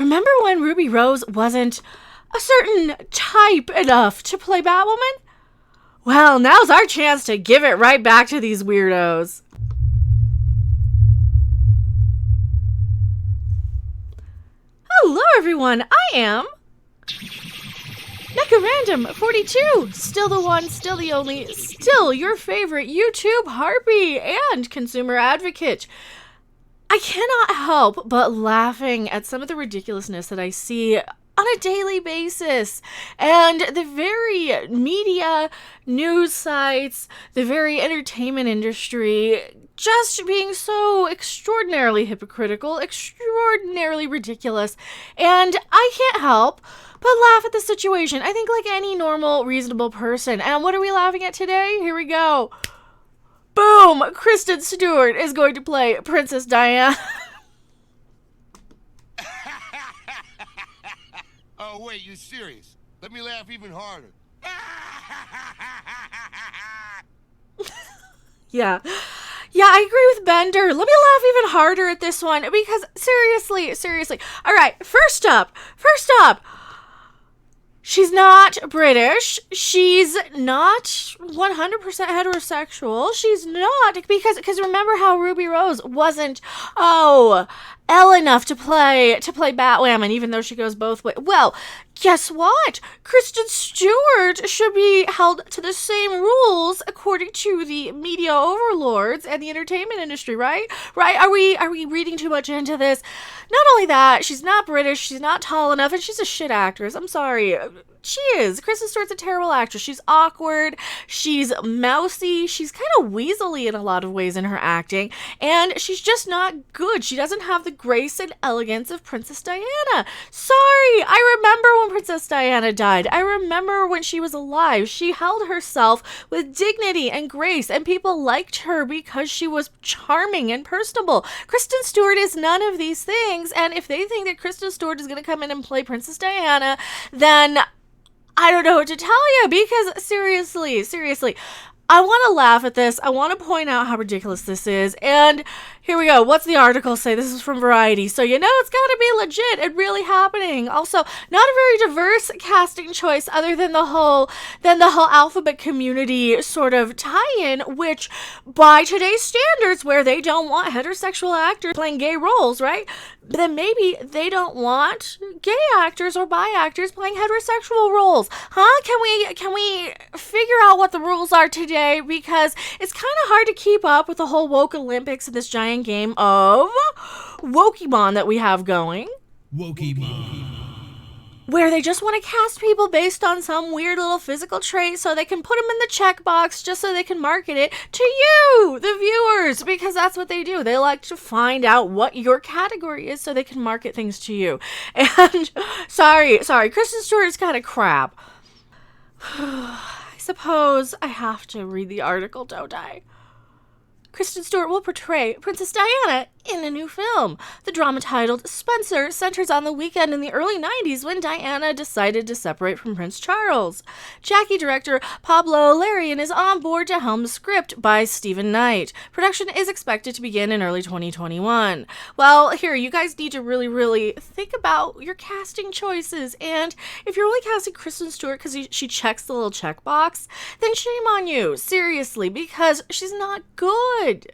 Remember when Ruby Rose wasn't a certain type enough to play Batwoman? Well, now's our chance to give it right back to these weirdos. Hello everyone, I am Mecha Random 42, still the one, still the only, still your favorite YouTube harpy and consumer advocate. I cannot help but laughing at some of the ridiculousness that I see on a daily basis, and the very media, news sites, the very entertainment industry just being so extraordinarily hypocritical, extraordinarily ridiculous, and I can't help but laugh at the situation. I think like any normal, reasonable person. And what are we laughing at today? Here we go. Boom! Kristen Stewart is going to play Princess Diana. Oh, wait, you serious? Let me laugh even harder. Yeah, I agree with Bender. Let me laugh even harder at this one because seriously. All right, first up. She's not British. She's not 100% heterosexual. She's not because remember how Ruby Rose wasn't Elle enough to play Batwoman, even though she goes both ways. Well, guess what? Kristen Stewart should be held to the same rules according to the media overlords and the entertainment industry, right? Right? Are we reading too much into this? Not only that, she's not British, she's not tall enough, and she's a shit actress. I'm sorry. She is. Kristen Stewart's a terrible actress. She's awkward, she's mousy, she's kind of weaselly in a lot of ways in her acting, and she's just not good. She doesn't have the grace and elegance of Princess Diana. Sorry, I remember when Princess Diana died. I remember when she was alive. She held herself with dignity and grace, and people liked her because she was charming and personable. Kristen Stewart is none of these things, and if they think that Kristen Stewart is going to come in and play Princess Diana, then I don't know what to tell you, because seriously, I want to laugh at this. I want to point out how ridiculous this is. And here we go. What's the article say? This is from Variety. So you know it's got to be legit and really happening. Also, not a very diverse casting choice other than the whole alphabet community sort of tie-in, which by today's standards, where they don't want heterosexual actors playing gay roles, right? Then maybe they don't want gay actors or bi actors playing heterosexual roles. Huh? Can we figure out what the rules are today? Because it's kind of hard to keep up with the whole woke Olympics and this giant game of Wokemon that we have going. Wokemon. Where they just want to cast people based on some weird little physical trait so they can put them in the checkbox just so they can market it to you, the viewers, because that's what they do. They like to find out what your category is so they can market things to you. And sorry, Kristen Stewart is kind of crap. I suppose I have to read the article, don't I? Kristen Stewart will portray Princess Diana in a new film. The drama titled Spencer centers on the weekend in the early 90s when Diana decided to separate from Prince Charles. Jackie director Pablo Larraín is on board to helm the script by Stephen Knight. Production is expected to begin in early 2021. Well, here, you guys need to really think about your casting choices, and if you're only casting Kristen Stewart because she checks the little checkbox, then shame on you, seriously, because she's not good.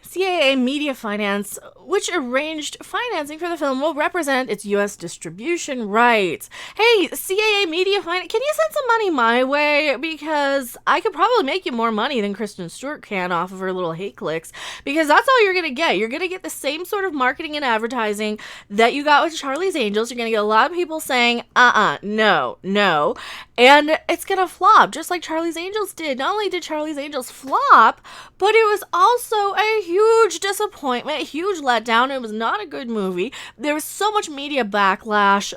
CAA Media Finance, which arranged financing for the film, will represent its U.S. distribution rights. Hey, CAA Media Finance, can you send some money my way? Because I could probably make you more money than Kristen Stewart can off of her little hate clicks, because that's all you're going to get. You're going to get the same sort of marketing and advertising that you got with Charlie's Angels. You're going to get a lot of people saying, no, and it's going to flop, just like Charlie's Angels did. Not only did Charlie's Angels flop, but it was also a huge disappointment, huge letdown. It was not a good movie. There was so much media backlash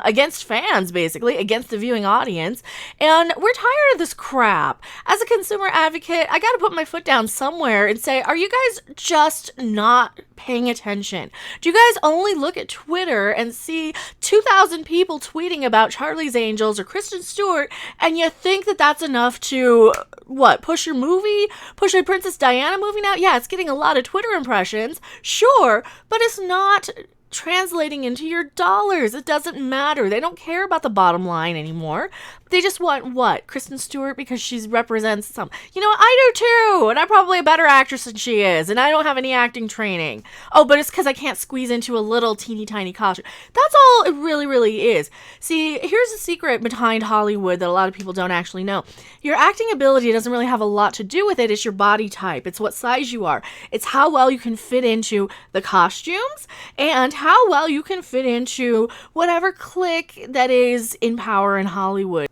against fans, basically, against the viewing audience, and we're tired of this crap. As a consumer advocate, I gotta put my foot down somewhere and say, are you guys just not paying attention? Do you guys only look at Twitter and see 2,000 people tweeting about Charlie's Angels or Kristen Stewart, and you think that that's enough to, push your movie? Push a Princess Diana movie now? Yeah, it's getting a lot of Twitter impressions, sure, but it's not translating into your dollars. It doesn't matter. They don't care about the bottom line anymore. They just want what? Kristen Stewart because she represents some. You know what? I do too. And I'm probably a better actress than she is. And I don't have any acting training. Oh, but it's because I can't squeeze into a little teeny tiny costume. That's all it really, really is. See, here's a secret behind Hollywood that a lot of people don't actually know. Your acting ability doesn't really have a lot to do with it. It's your body type. It's what size you are. It's how well you can fit into the costumes and how well you can fit into whatever clique that is in power in Hollywood.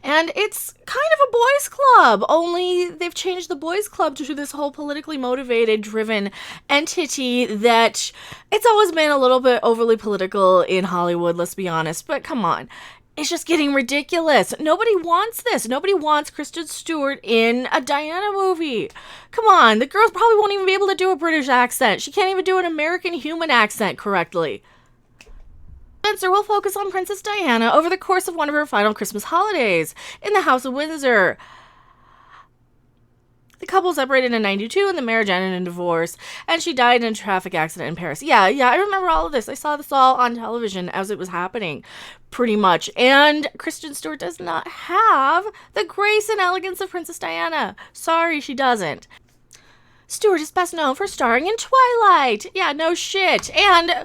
And it's kind of a boys' club, only they've changed the boys' club to this whole politically motivated, driven entity that it's always been a little bit overly political in Hollywood, let's be honest. But come on. It's just getting ridiculous. Nobody wants this. Nobody wants Kristen Stewart in a Diana movie. Come on. The girl probably won't even be able to do a British accent. She can't even do an American human accent correctly. Spencer will focus on Princess Diana over the course of one of her final Christmas holidays in the House of Windsor. The couple separated in 92 and the marriage ended in divorce, and she died in a traffic accident in Paris. Yeah, I remember all of this. I saw this all on television as it was happening, pretty much. And Kristen Stewart does not have the grace and elegance of Princess Diana. Sorry, she doesn't. Stewart is best known for starring in Twilight. Yeah, no shit. And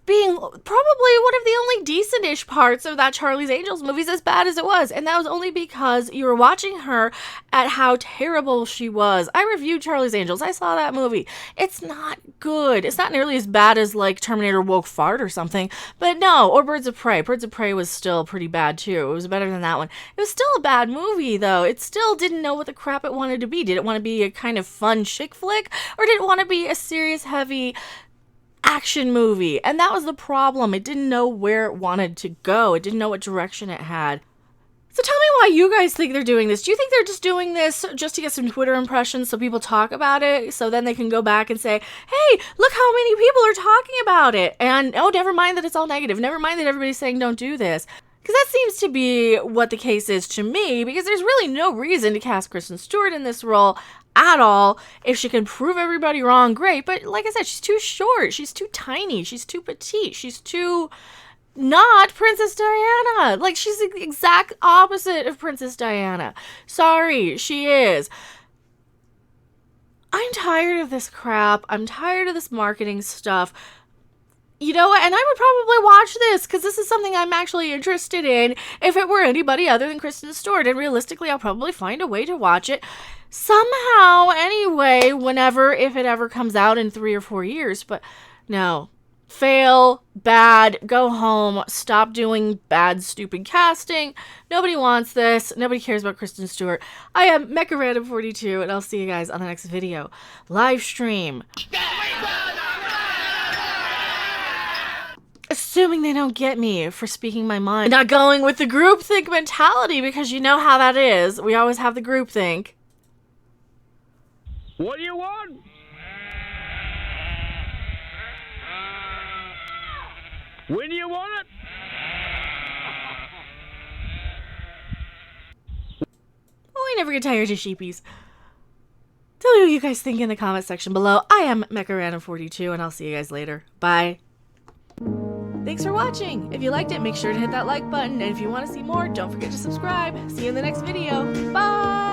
being probably one of the only decent-ish parts of that Charlie's Angels movie, as bad as it was. And that was only because you were watching her at how terrible she was. I reviewed Charlie's Angels. I saw that movie. It's not good. It's not nearly as bad as, like, Terminator Woke Fart or something. But no, or Birds of Prey. Birds of Prey was still pretty bad, too. It was better than that one. It was still a bad movie, though. It still didn't know what the crap it wanted to be. Did it want to be a kind of fun chick flick? Or did it want to be a serious, heavy action movie? And that was the problem. It didn't know where it wanted to go. It didn't know what direction it had. So tell me why you guys think they're doing this. Do you think they're just doing this just to get some Twitter impressions so people talk about it, so then they can go back and say, hey, look how many people are talking about it, and oh, never mind that it's all negative, never mind that everybody's saying don't do this? Because that seems to be what the case is to me, because there's really no reason to cast Kristen Stewart in this role at all. If she can prove everybody wrong, great. But like I said, she's too short. She's too tiny. She's too petite. She's too not Princess Diana. Like, she's the exact opposite of Princess Diana. Sorry, she is. I'm tired of this crap. I'm tired of this marketing stuff. You know what? And I would probably watch this because this is something I'm actually interested in if it were anybody other than Kristen Stewart. And realistically, I'll probably find a way to watch it somehow anyway, whenever, if it ever comes out in 3 or 4 years. But no. Fail, bad, go home, stop doing bad, stupid casting. Nobody wants this. Nobody cares about Kristen Stewart. I am Mecha Random 42, and I'll see you guys on the next video. Live stream. Assuming they don't get me for speaking my mind. Not going with the groupthink mentality, because you know how that is. We always have the groupthink. What do you want? When do you want it? Oh, I never get tired of sheepies. Tell me what you guys think in the comment section below. I am Mecha Random 42, and I'll see you guys later. Bye. Thanks for watching. If you liked it, make sure to hit that like button. And if you want to see more, don't forget to subscribe. See you in the next video. Bye.